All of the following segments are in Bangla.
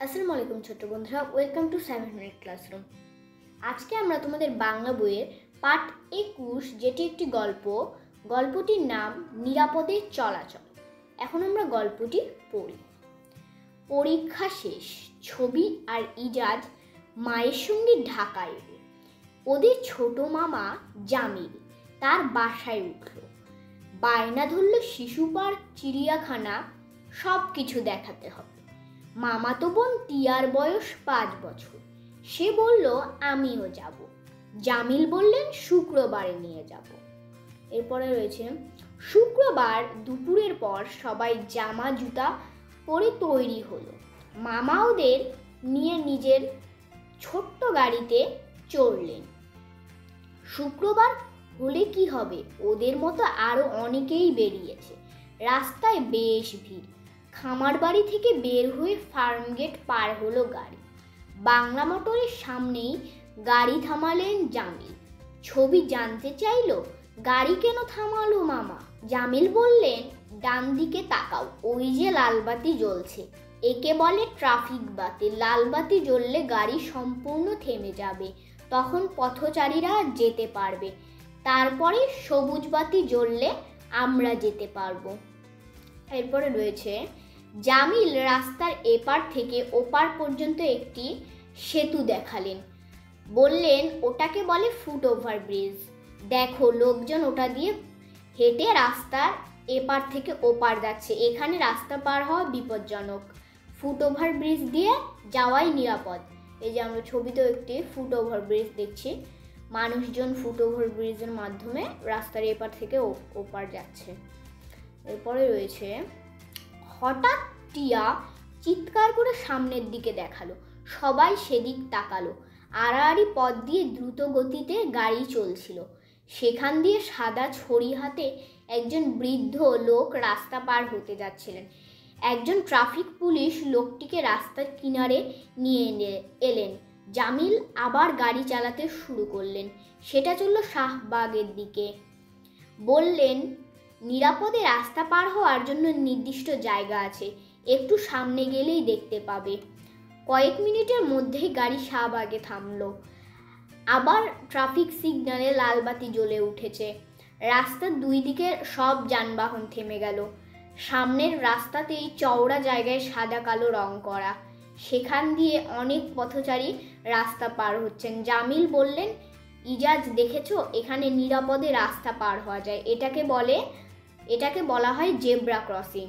আসসালামু আলাইকুম ছোট্ট বন্ধুরা, ওয়েলকাম টু 7 মিনিট ক্লাসরুম। আজকে আমরা তোমাদের বাংলা বইয়ের পাঠ 21, যেটি একটি গল্পটির নাম নিরাপদে চলাচল। এখন আমরা গল্পটি পড়ি। পরীক্ষা শেষ, ছবি আর ইজাজ মায়ের সঙ্গে ঢাকায় এলো। ওদের ছোট মামা জামিল তার বাসায় উঠল। বায়না ধরল শিশু পার্ক, চিড়িয়াখানা সব কিছু দেখাতে হবে। মামাতো বোন টিয়ার বয়স 5 বছর, সে বলল আমিও যাব। জামিল বললেন শুক্রবারে নিয়ে যাব। এরপরে রয়েছে শুক্রবার দুপুরের পর সবাই জামা জুতা পরে তৈরি হলো। মামা ওদের নিয়ে নিজের ছোট্ট গাড়িতে চড়লেন। শুক্রবার হলে কি হবে, ওদের মতো আরো অনেকেই বেরিয়েছে। রাস্তায় বেশ ভিড়। খামার বাড়ি থেকে বের হয়ে ফার্মগেট পার হলো গাড়ি। বাংলা মোটরের সামনেই গাড়ি থামালেন জামিল। ছবি জানতে চাইল গাড়ি কেন থামালো মামা। জামিল বললেন ডান দিকে তাকাও, ওই যে লাল বাতি জ্বলছে, একে বলে ট্রাফিক বাতি। লাল বাতি জ্বললে গাড়ি সম্পূর্ণ থেমে যাবে, তখন পথচারীরা যেতে পারবে। তারপরে সবুজ বাতি জ্বললে আমরা যেতে পারবো। এরপরে রয়েছে জামিল রাস্তার এপার থেকে ওপার পর্যন্ত একটি সেতু দেখালেন। বললেন ওটাকে বলে ফুটওভার ব্রিজ। দেখো লোকজন ওটা দিয়ে হেঁটে রাস্তার এপার থেকে ওপার যাচ্ছে, এখানে রাস্তা পার হওয়া বিপজ্জনক, ফুটওভার ব্রিজ দিয়ে যাওয়াই নিরাপদ। এই যে আমরা ছবিতেও একটি ফুটওভার ব্রিজ দেখছি, মানুষজন ফুটওভার ব্রিজের মাধ্যমে রাস্তার এপার থেকে ওপার যাচ্ছে। এরপরে রয়েছে হঠাৎ টিয়া চিৎকার করে সামনের দিকে দেখালো। সবাই সেদিক তাকালো। আড়াআড়ি পথ দিয়ে দ্রুত গতিতে গাড়ি চলছিল। সেখান দিয়ে সাদা ছড়ি হাতে একজন বৃদ্ধ লোক রাস্তা পার হতে যাচ্ছিলেন। একজন ট্রাফিক পুলিশ লোকটিকে রাস্তার কিনারে নিয়ে এলেন। জামিল আবার গাড়ি চালাতে শুরু করলেন। সেটা চলল শাহবাগের দিকে। বললেন নিরাপদে রাস্তা পার হওয়ার জন্য নির্দিষ্ট জায়গা আছে, একটু সামনে গেলেই দেখতে পাবে। কয়েক মিনিটের মধ্যেই গাড়ি শাহবাগে থামলো। আবার ট্রাফিক সিগন্যালে লাল বাতি জ্বলে উঠেছে। রাস্তার দুই দিকে সব যানবাহন থেমে গেল। সামনের রাস্তাতেই চওড়া জায়গায় সাদা কালো রং করা, সেখান দিয়ে অনেক পথচারী রাস্তা পার হচ্ছেন। জামিল বললেন ইজাজ দেখেছো, এখানে নিরাপদে রাস্তা পার হওয়া যায়, এটাকে বলা হয় জেব্রা ক্রসিং।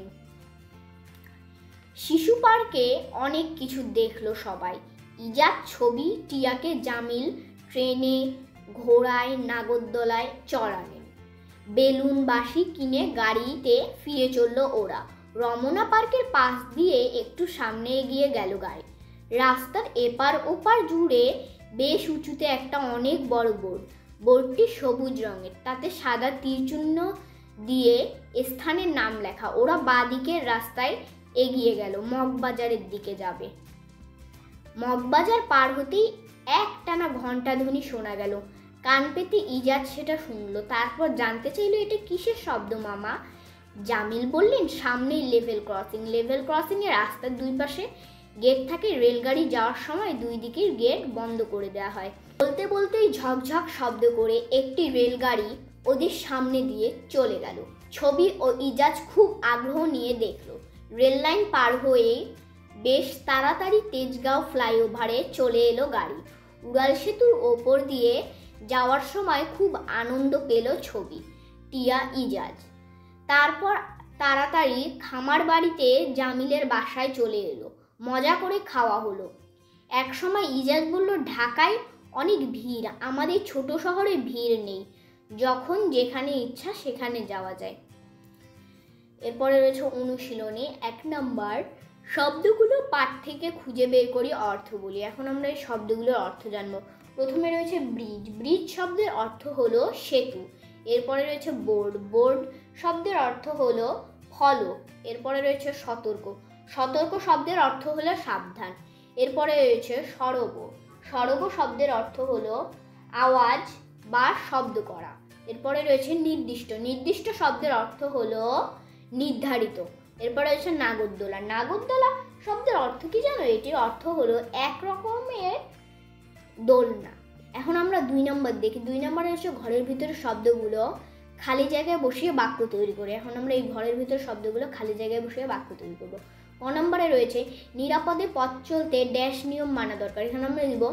শিশু পার্কে অনেক কিছু দেখলো সবাই। ইজাজ ছবি, টিয়াকে জামিল ট্রেনে, ঘোড়ায়, নাগরদোলায় চড়ালেন। বেলুন বাঁশি কিনে গাড়িতে ফিরে চলল ওরা। রমনা পার্কের পাশ দিয়ে একটু সামনে এগিয়ে গেল গাড়ি। রাস্তার এপার ওপার জুড়ে বেশ উঁচুতে একটা অনেক বড় বোর্ডটি সবুজ রঙের, তাতে সাদা তীরচিহ্ন দিয়ে স্থানের নাম লেখা। ওরা বাঁদিকের রাস্তায় এগিয়ে গেল, মগবাজারের দিকে যাবে। মগবাজার পার হতেই একটানা ঘণ্টাধ্বনি শোনা গেল। কান পেতে ইজাজ সেটা শুনলো। তারপর জানতে চাইল এটা কিসের শব্দ মামা। জামিল বললেন সামনেই লেভেল ক্রসিং। লেভেল ক্রসিংয়ে রাস্তার দুই পাশে গেট থাকে, রেলগাড়ি যাওয়ার সময় দুই দিকের গেট বন্ধ করে দেওয়া হয়। বলতে বলতেই ঝকঝক শব্দ করে একটি রেলগাড়ি ওদের সামনে দিয়ে চলে গেল। ছবি ও ইজাজ খুব আগ্রহ নিয়ে দেখল। রেল লাইন পার হয়ে বেশ তাড়াতাড়ি তেজগাঁও ফ্লাইওভারে চলে এলো গাড়ি। উড়াল সেতুর ওপর দিয়ে যাওয়ার সময় খুব আনন্দ পেল ছবি, টিয়া, ইজাজ। তারপর তাড়াতাড়ি খামার বাড়িতে জামিলের বাসায় চলে এলো। মজা করে খাওয়া হলো। এক সময় ইজাজ বলল ঢাকায় অনেক ভিড়, আমাদের ছোট শহরে ভিড় নেই, যখন যেখানে ইচ্ছা সেখানে যাওয়া যায়। এরপরে রয়েছে অনুশীলনী 1 নম্বর, শব্দগুলো পাঠ থেকে খুঁজে বের করি, অর্থ বলি। এখন আমরা এই শব্দগুলোর অর্থ জানবো। প্রথমে রয়েছে ব্রিজ। ব্রিজ শব্দের অর্থ হলো সেতু। এরপরে রয়েছে বোর্ড। বোর্ড শব্দের অর্থ হলো ফলক। এরপরে রয়েছে সতর্ক। সতর্ক শব্দের অর্থ হলো সাবধান। এরপরে রয়েছে সরব। সরব শব্দের অর্থ হলো আওয়াজ বা শব্দ করা। এরপরে রয়েছে নির্দিষ্ট। নির্দিষ্ট শব্দের অর্থ হলো নির্ধারিত। এরপরে হচ্ছে নাগরদোলা। নাগরদোলা শব্দের অর্থ কি জানো? এটির অর্থ হলো এক রকমের দোলনা। এখন আমরা 2 নম্বর দেখি। 2 নম্বরে হচ্ছে ঘরের ভিতরে শব্দগুলো খালি জায়গায় বসিয়ে বাক্য তৈরি করে। এখন আমরা এই ঘরের ভিতরে শব্দগুলো খালি জায়গায় বসিয়ে বাক্য তৈরি করবো। ক নম্বরে রয়েছে নিরাপদে পথ চলতে ড্যাশ নিয়ম মানা দরকার। এখানে আমরা দিব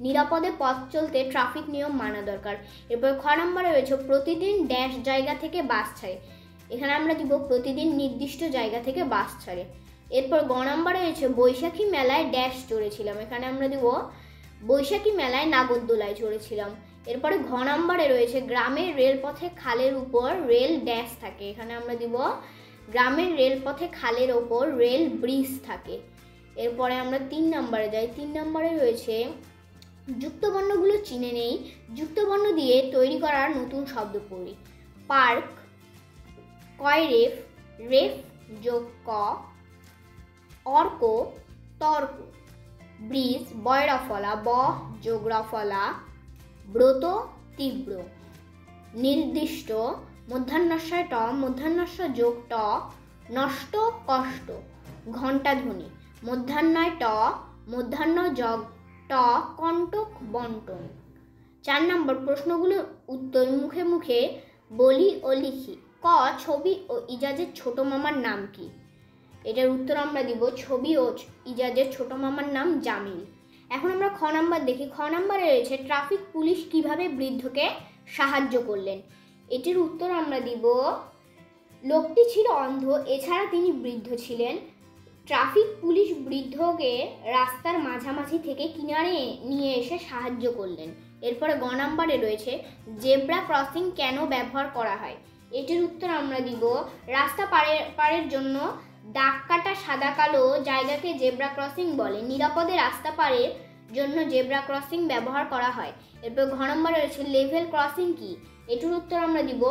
নিরাপদে পথ চলতে ট্রাফিক নিয়ম মানা দরকার। এরপর খ নম্বরে রয়েছে প্রতিদিন ড্যাশ জায়গা থেকে বাস ছাড়ে। এখানে আমরা দিব প্রতিদিন নির্দিষ্ট জায়গা থেকে বাস ছাড়ে। এরপর গ নম্বরে রয়েছে বৈশাখী মেলায় ড্যাশ চড়েছিলাম। এখানে আমরা দিব বৈশাখী মেলায় নাগরদোলায় চড়েছিলাম। এরপরে ঘ নম্বরে রয়েছে গ্রামের রেলপথে খালের উপর রেল ড্যাশ থাকে। এখানে আমরা দিব গ্রামের রেলপথে খালের ওপর রেল ব্রিজ থাকে। এরপরে আমরা 3 নম্বরে যাই। 3 নম্বরে রয়েছে যুক্তবর্ণগুলো চিনে নেই, যুক্তবর্ণ দিয়ে তৈরি করার নতুন শব্দ পড়ি। পার্ক, কয়রেফ, রেফ যোগ ক, অর্ক, তর্ক, ব্রিজ, বয়রফলা, ব যোগ রফলা, ব্রত, তীব্র, নির্দিষ্ট, মধ্যাহ্নস্বয় ট, মধ্যাহ্নস্ব যোগ ট, নষ্ট, কষ্ট, ঘণ্টাধ্বনি, মধ্যাহ্নয় ট, মধ্যাহ্ন যোগ ট, কণ্টক, বন্টন। 4 নম্বর প্রশ্নগুলোর উত্তর মুখে মুখে বলি ও লিখি। ক, ছবি ও ইজাজের ছোট মামার নাম কি? এটার উত্তর আমরা দিব ছবি ও ইজাজের ছোট মামার নাম জামিল। এখন আমরা খ নাম্বার দেখি। খ নাম্বারে রয়েছে ট্রাফিক পুলিশ কিভাবে বৃদ্ধকে সাহায্য করলেন। এটির উত্তর আমরা দিব লোকটি ছিল অন্ধ, এছাড়া তিনি বৃদ্ধ ছিলেন। ট্রাফিক পুলিশ বৃদ্ধকে রাস্তার মাঝামাঝি থেকে কিনারে নিয়ে এসে সাহায্য করলেন। এরপরে গ নাম্বারে রয়েছে জেব্রা ক্রসিং কেন ব্যবহার করা হয়। এটির উত্তর আমরা দিব রাস্তা পারের জন্য দাগ কাটা সাদা কালো জায়গাকে জেব্রা ক্রসিং বলে। নিরাপদে রাস্তা পারের জন্য জেব্রা ক্রসিং ব্যবহার করা হয়। এরপর ঘ নম্বরে রয়েছে লেভেল ক্রসিং কি। এটির উত্তর আমরা দিব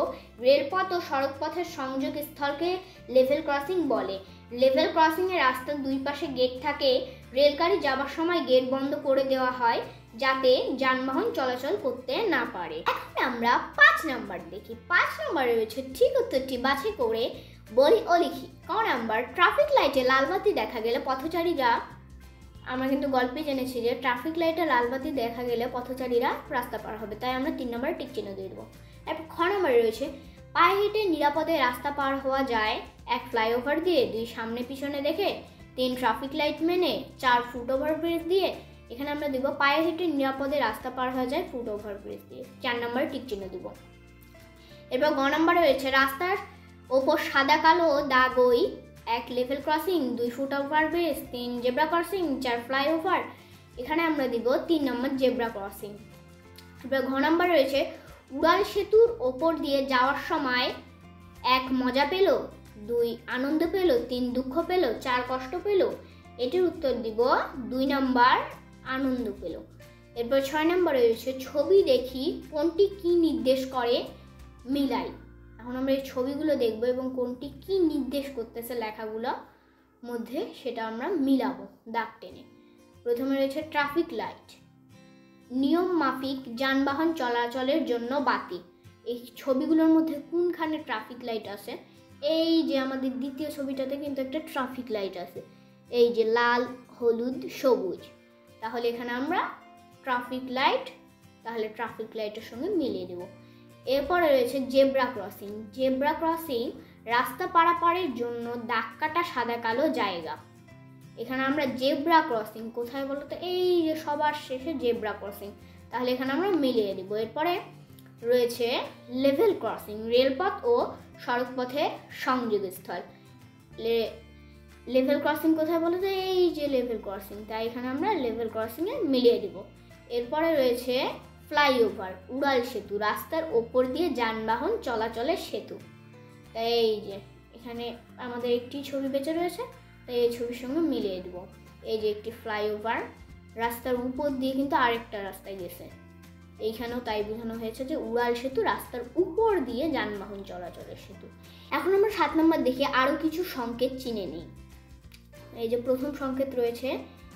রেলপথ ও সড়কপথের সংযোগ স্থলকে লেভেল ক্রসিং বলে। লেভেল ক্রসিং এর রাস্তার দুই পাশে গেট থাকে। রেলগাড়ি যাবার সময় গেট বন্ধ করে দেওয়া হয় যাতে যানবাহন চলাচল করতে না পারে। এখন আমরা 5 নম্বর দেখি। 5 নম্বরে রয়েছে ঠিক উত্তরটি বাছাই করে বলি ও লিখি। ক নাম্বার ট্রাফিক লাইটে লালবাতি দেখা গেলে পথচারীরা, আমরা কিন্তু গল্পে জেনেছি যে ট্রাফিক লাইটে লালবাতি দেখা গেলে পথচারীরা রাস্তা পার হবে, তাই আমরা 3 নম্বরে টিক চিহ্ন দিয়ে দেবো। এরপর খ নম্বরে রয়েছে পায়ে হেঁটে নিরাপদে রাস্তা পার হওয়া যায় 1 ফ্লাইওভার দিয়ে, 2 সামনে পিছনে দেখে, 3 ট্রাফিক লাইট মেনে, 4 ফুট ওভার ব্রিজ দিয়ে। এখানে আমরা দিব পায়ে হেঁটে নিরাপদে রাস্তা পার হওয়া যায় ফুট ওভার ব্রিজ দিয়ে। 4 নম্বরে টিক চিহ্ন দিব। এরপর গ নম্বরে রয়েছে রাস্তার ওপর সাদা কালো দাগ ওই 1 level crossing, 2 foot over bridge, 3 zebra crossing, 4 flyover. এখানে আমরা দিব 3 নম্বর জেব্রা ক্রসিং। এরপর ঘ নম্বর রয়েছে উড়াল সেতুর ওপর দিয়ে যাওয়ার সময় 1 মজা পেল, 2 আনন্দ পেল, 3 দুঃখ পেল, 4 কষ্ট পেল। এটির উত্তর দিব 2 নম্বর আনন্দ পেল। এরপর 6 নম্বরে রয়েছে ছবি দেখি কোনটি কি নির্দেশ করে মিলাই। এখন আমরা এই ছবিগুলো দেখব এবং কোনটি কি নির্দেশ করতেছে লেখাগুলো মধ্যে সেটা আমরা মিলাবো দাগ টেনে। প্রথমে রয়েছে ট্রাফিক লাইট, নিয়ম মাফিক যানবাহন চলাচলের জন্য বাতি। এই ছবিগুলোর মধ্যে কোনখানে ট্রাফিক লাইট আছে? এই যে আমাদের দ্বিতীয় ছবিটাতে কিন্তু একটা ট্রাফিক লাইট আছে, এই যে লাল, হলুদ, সবুজ। তাহলে এখানে আমরা ট্রাফিক লাইটের সঙ্গে মিলিয়ে দেব। এরপরে রয়েছে জেব্রা ক্রসিং। জেব্রা ক্রসিং রাস্তা পারাপারের জন্য দাগ কাটা সাদা কালো জায়গা। এখানে আমরা জেব্রা ক্রসিং কোথায় বলতো? এই যে সবার শেষে জেব্রা ক্রসিং, তাহলে এখানে আমরা মিলিয়ে দেব। এরপরে রয়েছে লেভেল ক্রসিং, রেলপথ ও সড়কপথের সংযোগস্থল। লেভেল ক্রসিং কোথায় বলতো? এই যে লেভেল ক্রসিং, তাই এখানে আমরা লেভেল ক্রসিংয়ে মিলিয়ে দেব। এরপরে রয়েছে ফ্লাইওভার, উড়াল সেতু, রাস্তার ওপর দিয়ে যানবাহন চলাচলের সেতু। তাই এই যে এখানে আমাদের একটি ছবি বেঁচে রয়েছে, তাই এই ছবির সঙ্গে মিলিয়ে দেব। এই যে একটি ফ্লাইওভার, রাস্তার উপর দিয়ে কিন্তু আরেকটা রাস্তায় গেছে, এইখানেও তাই বোঝানো হয়েছে যে উড়াল সেতু রাস্তার উপর দিয়ে যানবাহন চলাচলের সেতু। এখন আমরা 7 নম্বর দেখি আরও কিছু সংকেত চিনে নিই। এই যে প্রথম সংকেত রয়েছে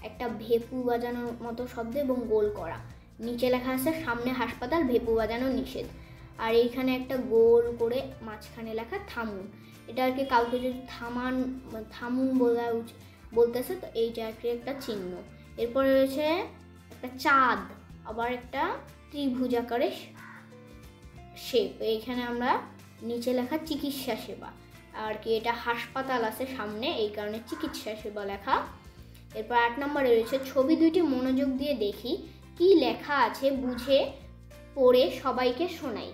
একটা ভেপু বাজানোর মতো শব্দ এবং গোল করা, নিচে লেখা আছে সামনে হাসপাতাল, ভেপু বাজানো নিষেধ। আর এইখানে একটা গোল করে মাঝখানে লেখা থামুন। এটা আর কি কাউকে যদি থামুন বলতেছে তো এইটা আর কি একটা চিহ্ন। এরপরে রয়েছে একটা চাঁদ, আবার একটা ত্রিভুজাকারে শেপ। এইখানে আমরা নিচে লেখা চিকিৎসা সেবা, আর কি এটা হাসপাতাল আছে সামনে, এই কারণে চিকিৎসা সেবা লেখা। এরপর 8 নম্বরে রয়েছে ছবি দুইটি মনোযোগ দিয়ে দেখি, কি লেখা আছে বুঝে পড়ে সবাইকে শোনাই।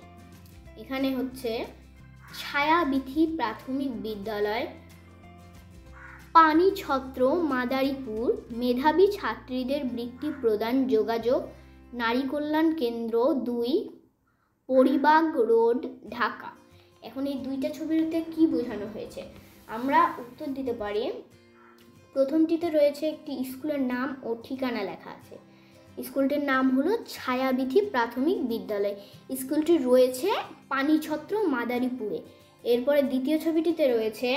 এখানে হচ্ছে ছায়াবিথি প্রাথমিক বিদ্যালয়, পানিছত্র মাদারীপুর, মেধাবী ছাত্রীদের বৃত্তি প্রদান যোগাযোগ, নারী কল্যাণ কেন্দ্র 2, পরিবাগ রোড, ঢাকা। এখন এই দুইটা ছবিতে কি বোঝানো হয়েছে আমরা উত্তর দিতে পারি। প্রথমটিতে রয়েছে একটি স্কুলের নাম ও ঠিকানা লেখা আছে। স্কুলটির নাম হলো ছায়াবিথি প্রাথমিক বিদ্যালয়। স্কুলটি রয়েছে পানিছত্র মাদারীপুরে। এরপরে দ্বিতীয় ছবিটিতে রয়েছে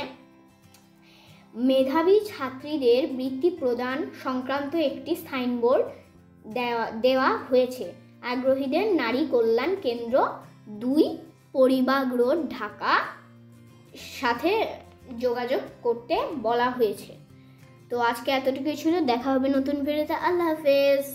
মেধাবী ছাত্রীদের বৃত্তি প্রদান সংক্রান্ত একটি সাইনবোর্ড দেওয়া হয়েছে। আগ্রহীদের নারী কল্যাণ কেন্দ্র 2, পরিবাগ রোড, ঢাকা সাথে যোগাযোগ করতে বলা হয়েছে। তো আজকে এতটুকুই ছিল, দেখা হবে নতুন ভিডিওতে। আল্লাহ হাফেজ।